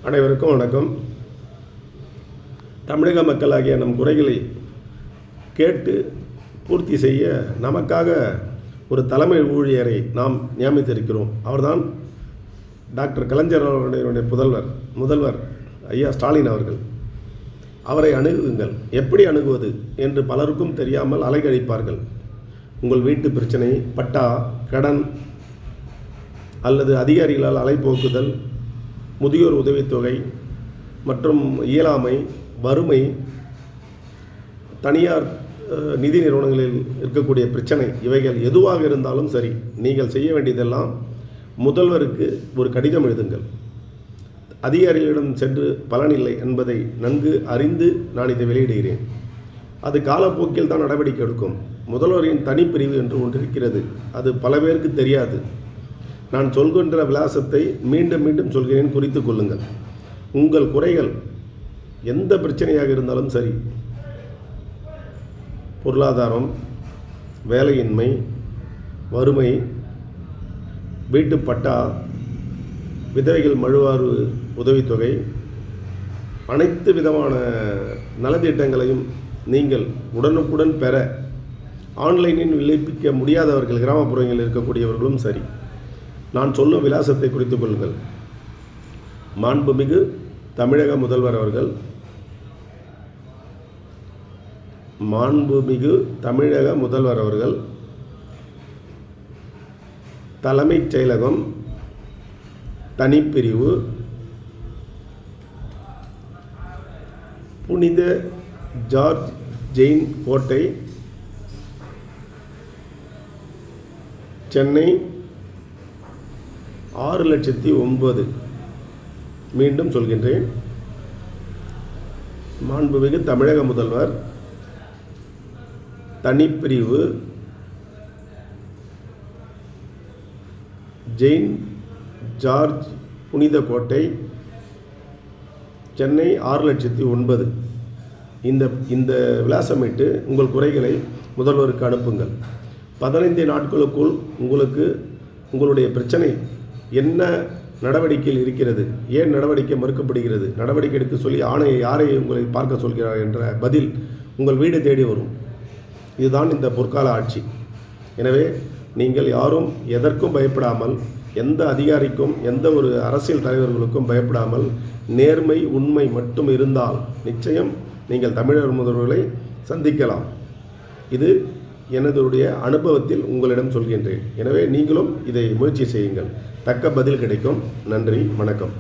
அனைவருக்கும் வணக்கம். தமிழக மக்களாகிய நம் குறைகளை கேட்டு பூர்த்தி செய்ய நமக்காக ஒரு தலைமை ஊழியரை நாம் நியமித்திருக்கிறோம். அவர்தான் டாக்டர் கலைஞர் அவர்களுடைய முதல்வர் ஐயா ஸ்டாலின் அவர்கள். அவரை அணுகுங்கள். எப்படி அணுகுவது என்று பலருக்கும் தெரியாமல் அலைகழிப்பார்கள். உங்கள் வீட்டு பிரச்சனை, பட்டா, கடன் அல்லது அதிகாரிகளால் அலைபோக்குதல், முதியோர் உதவித்தொகை மற்றும் இயலாமை, வறுமை, தனியார் நிதி நிறுவனங்களில் இருக்கக்கூடிய பிரச்சனை, இவைகள் எதுவாக இருந்தாலும் சரி, நீங்கள் செய்ய வேண்டியதெல்லாம் முதல்வருக்கு ஒரு கடிதம் எழுதுங்கள். அதிகாரிகளிடம் சென்று பலனில்லை என்பதை நன்கு அறிந்து நான் இதை வெளியிடுகிறேன். அது காலப்போக்கில் தான் நடவடிக்கை எடுக்கும். முதல்வரின் தனிப்பிரிவு என்று ஒன்று இருக்கிறது. அது பல பேருக்கு தெரியாது. நான் சொல்கின்ற விலாசத்தை மீண்டும் மீண்டும் சொல்கிறேன், குறித்து கொள்ளுங்கள். உங்கள் குறைகள் எந்த பிரச்சனையாக இருந்தாலும் சரி, பொருளாதாரம், வேலையின்மை, வறுமை, வீட்டுப்பட்டா, விதவைகள் மழுவாறு உதவித்தொகை, அனைத்து விதமான நலத்திட்டங்களையும் நீங்கள் உடனுக்குடன் பெற ஆன்லைனில் விண்ணப்பிக்க முடியாதவர்கள், கிராமப்புறங்களில் இருக்கக்கூடியவர்களும் சரி, நான் சொல்லும் விலாசத்தை குறித்து கொள்ளுங்கள். மாண்புமிகு தமிழக முதல்வர் அவர்கள், தலைமைச் செயலகம், தனிப்பிரிவு, புனித ஜார்ஜ் ஜெயின் கோட்டை, சென்னை 6,09,000. மீண்டும் சொல்கின்றேன். மாண்புமிகு தமிழக முதல்வர், தனிப்பிரிவு, ஜெயின் ஜார்ஜ் புனித கோட்டை, சென்னை 6,09,000. இந்த விலாசமிட்டு உங்கள் குறைகளை முதல்வருக்கு அனுப்புங்கள். 15 நாட்களுக்குள் உங்களுடைய பிரச்சனை என்ன நடவடிக்கையில் இருக்கிறது, ஏன் நடவடிக்கை மறுக்கப்படுகிறது, நடவடிக்கை எடுக்க சொல்லி யாரை உங்களை பார்க்க சொல்கிறார் என்ற பதில் உங்கள் வீடு தேடி வரும். இதுதான் இந்த பொற்கால ஆட்சி. எனவே நீங்கள் யாரும் எதற்கும் பயப்படாமல், எந்த அதிகாரிக்கும், எந்த ஒரு அரசியல் தலைவர்களுக்கும் பயப்படாமல், நேர்மை, உண்மை மட்டும் இருந்தால் நிச்சயம் நீங்கள் தமிழர் முதல்வர்களை சந்திக்கலாம். இது எனதுடைய அனுபவத்தில் உங்களிடம் சொல்கின்றேன். எனவே நீங்களும் இதை முயற்சி செய்யுங்கள். தக்க பதில் கிடைக்கும். நன்றி, வணக்கம்.